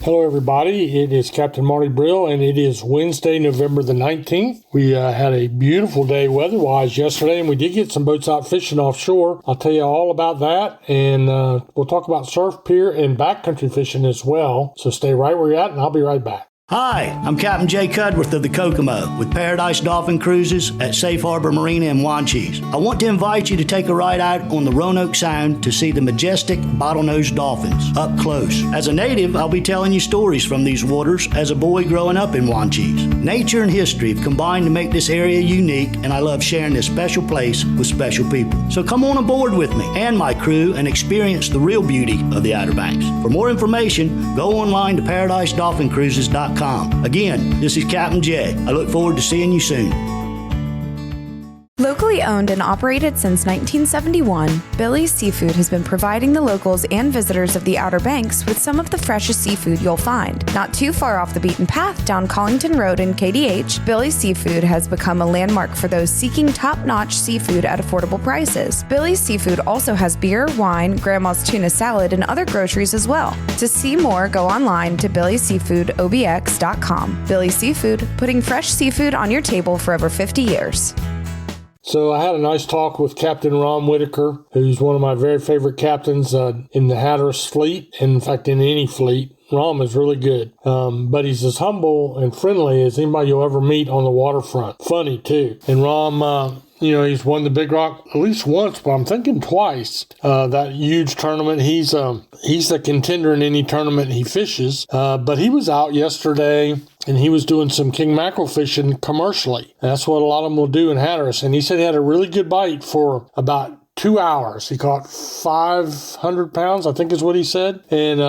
Hello, everybody. It is Captain Marty Brill, and it is Wednesday, November the 19th. We had a beautiful day weather-wise yesterday, and we did get some boats out fishing offshore. I'll tell you all about that, and we'll talk about surf, pier, and backcountry fishing as well. So stay right where you're at, and I'll be right back. Hi, I'm Captain Jay Cudworth of the Kokomo with Paradise Dolphin Cruises at Safe Harbor Marina in Wanchese. I want to invite you to take a ride out on the Roanoke Sound to see the majestic bottlenose dolphins up close. As a native, I'll be telling you stories from these waters as a boy growing up in Wanchese. Nature and history have combined to make this area unique, and I love sharing this special place with special people. So come on aboard with me and my crew and experience the real beauty of the Outer Banks. For more information, go online to ParadiseDolphinCruises.com. Again, this is Captain Jay. I look forward to seeing you soon. Locally owned and operated since 1971, Billy's Seafood has been providing the locals and visitors of the Outer Banks with some of the freshest seafood you'll find. Not too far off the beaten path down Collington Road in KDH, Billy's Seafood has become a landmark for those seeking top-notch seafood at affordable prices. Billy's Seafood also has beer, wine, grandma's tuna salad, and other groceries as well. To see more, go online to billyseafoodobx.com. Billy's Seafood, putting fresh seafood on your table for over 50 years. So I had a nice talk with Captain Ron Whitaker, who's one of my very favorite captains in the Hatteras fleet, and in fact in any fleet. Ron is really good, but he's as humble and friendly as anybody you'll ever meet on the waterfront. Funny, too. And Ron, he's won the Big Rock at least once, but I'm thinking twice. That huge tournament, he's the contender in any tournament he fishes. But he was out yesterday, and he was doing some king mackerel fishing commercially. And that's what a lot of them will do in Hatteras. And he said he had a really good bite for about 2 hours. He caught 500 pounds, I think is what he said, and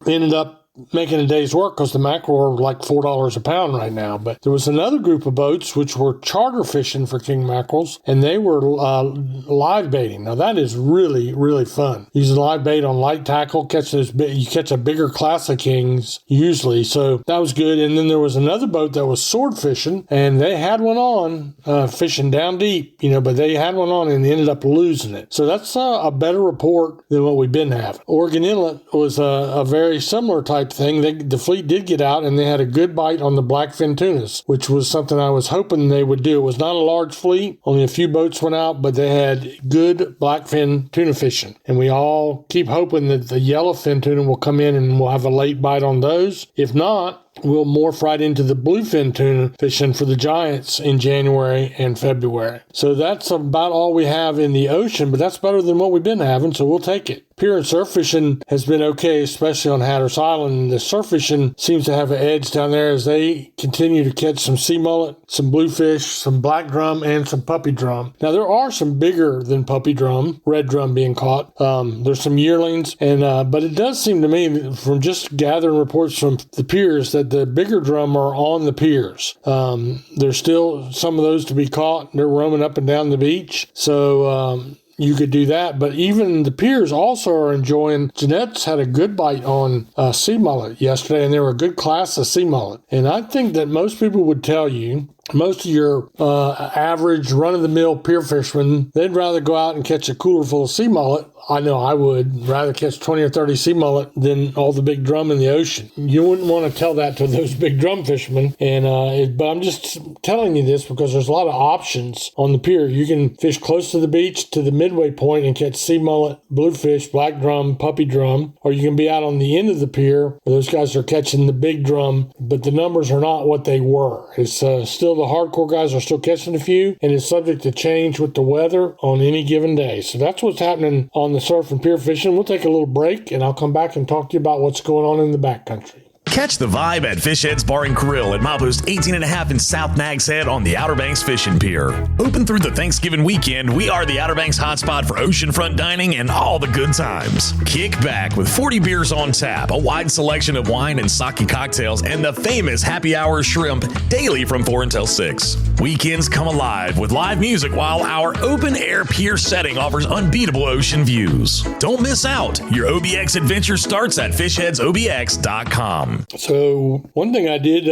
ended up making a day's work because the mackerel are like $4 a pound right now. But there was another group of boats which were charter fishing for king mackerels, and they were live baiting. Now that is really, really fun. Using live bait on light tackle, you catch a bigger class of kings usually. So that was good. And then there was another boat that was sword fishing, and they had one on fishing down deep, but they had one on and they ended up losing it. So that's a better report than what we've been having. Oregon Inlet was a very similar type thing. The fleet did get out, and they had a good bite on the blackfin tunas, which was something I was hoping they would do. It was not a large fleet. Only a few boats went out, but they had good blackfin tuna fishing. And we all keep hoping that the yellowfin tuna will come in and we'll have a late bite on those. If not, we'll morph right into the bluefin tuna fishing for the giants in January and February. So that's about all we have in the ocean, but that's better than what we've been having, so we'll take it. Pier and surf fishing has been okay, especially on Hatteras Island. The surf fishing seems to have an edge down there as they continue to catch some sea mullet, some bluefish, some black drum, and some puppy drum. Now, there are some bigger than puppy drum, red drum being caught. There's some yearlings, but it does seem to me from just gathering reports from the piers that the bigger drum are on the piers. There's still some of those to be caught. They're roaming up and down the beach. So you could do that. But even the piers also are enjoying. Jeanette's had a good bite on sea mullet yesterday, and they were a good class of sea mullet. And I think that most people would tell you, most of your average run-of-the-mill pier fishermen, they'd rather go out and catch a cooler full of sea mullet. I know I would rather catch 20 or 30 sea mullet than all the big drum in the ocean. You wouldn't want to tell that to those big drum fishermen. But I'm just telling you this because there's a lot of options on the pier. You can fish close to the beach to the midway point and catch sea mullet, bluefish, black drum, puppy drum. Or you can be out on the end of the pier where those guys are catching the big drum, but the numbers are not what they were. It's still the hardcore guys are still catching a few, and it's subject to change with the weather on any given day. So that's what's happening on the surf and pier fishing. We'll take a little break, and I'll come back and talk to you about what's going on in the backcountry. Catch the vibe at Fish Head's Bar and Grill at milepost 18.5 in South Nags Head on the Outer Banks Fishing Pier. Open through the Thanksgiving weekend, we are the Outer Banks hotspot for oceanfront dining and all the good times. Kick back with 40 beers on tap, a wide selection of wine and sake cocktails, and the famous happy hour shrimp daily from 4 until 6. Weekends come alive with live music while our open-air pier setting offers unbeatable ocean views. Don't miss out. Your OBX adventure starts at fishheadsobx.com. So one thing I did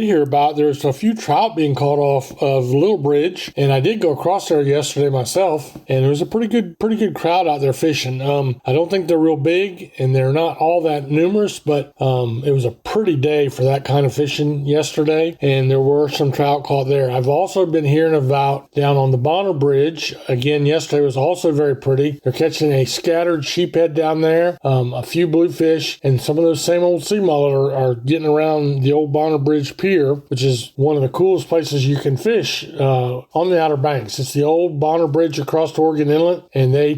hear about, there's a few trout being caught off of Little Bridge, and I did go across there yesterday myself, and there was a pretty good crowd out there fishing. I don't think they're real big, and they're not all that numerous, but it was a pretty day for that kind of fishing yesterday, and there were some trout caught there. I've also been hearing about down on the Bonner Bridge, again, yesterday was also very pretty. They're catching a scattered sheephead down there, a few bluefish, and some of those same old sea mullet are getting around the old Bonner Bridge Pier, which is one of the coolest places you can fish on the Outer Banks. It's the old Bonner Bridge across Oregon Inlet, and they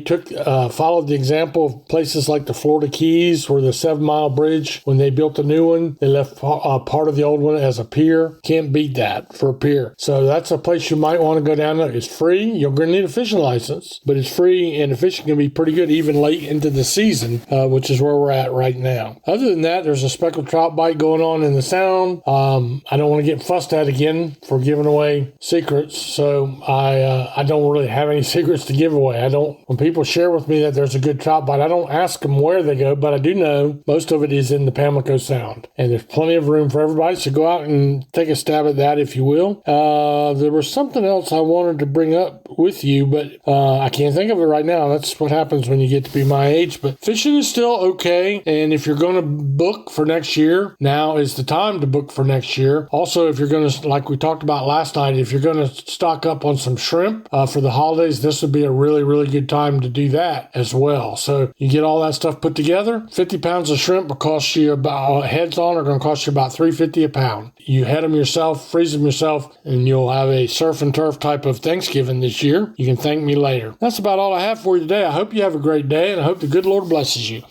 followed the example of places like the Florida Keys or the 7 Mile Bridge. When they built the new one, they left part of the old one as a pier. Can't beat that for a pier. So that's a place you might want to go down there. It's free. You're going to need a fishing license, but it's free, and the fishing can be pretty good even late into the season, which is where we're at right now. Other than that, there's a speckled trout bite going on in the Sound. I don't want to get fussed at again for giving away secrets, so I don't really have any secrets to give away. When people share with me that there's a good trout bite, I don't ask them where they go, but I do know most of it is in the Pamlico Sound, and there's plenty of room for everybody, so go out and take a stab at that if you will. There was something else I wanted to bring up with you, but I can't think of it right now. That's what happens when you get to be my age, but fishing is still okay, and if you're going to book for next year, now is the time to book for next year. Also, if you're going to, like we talked about last night, if you're going to stock up on some shrimp for the holidays, this would be a really, really good time to do that as well. So you get all that stuff put together. 50 pounds of shrimp will cost you heads on are going to cost you about $3.50 a pound. You head them yourself, freeze them yourself, and you'll have a surf and turf type of Thanksgiving this year. You can thank me later. That's about all I have for you today. I hope you have a great day, and I hope the good Lord blesses you.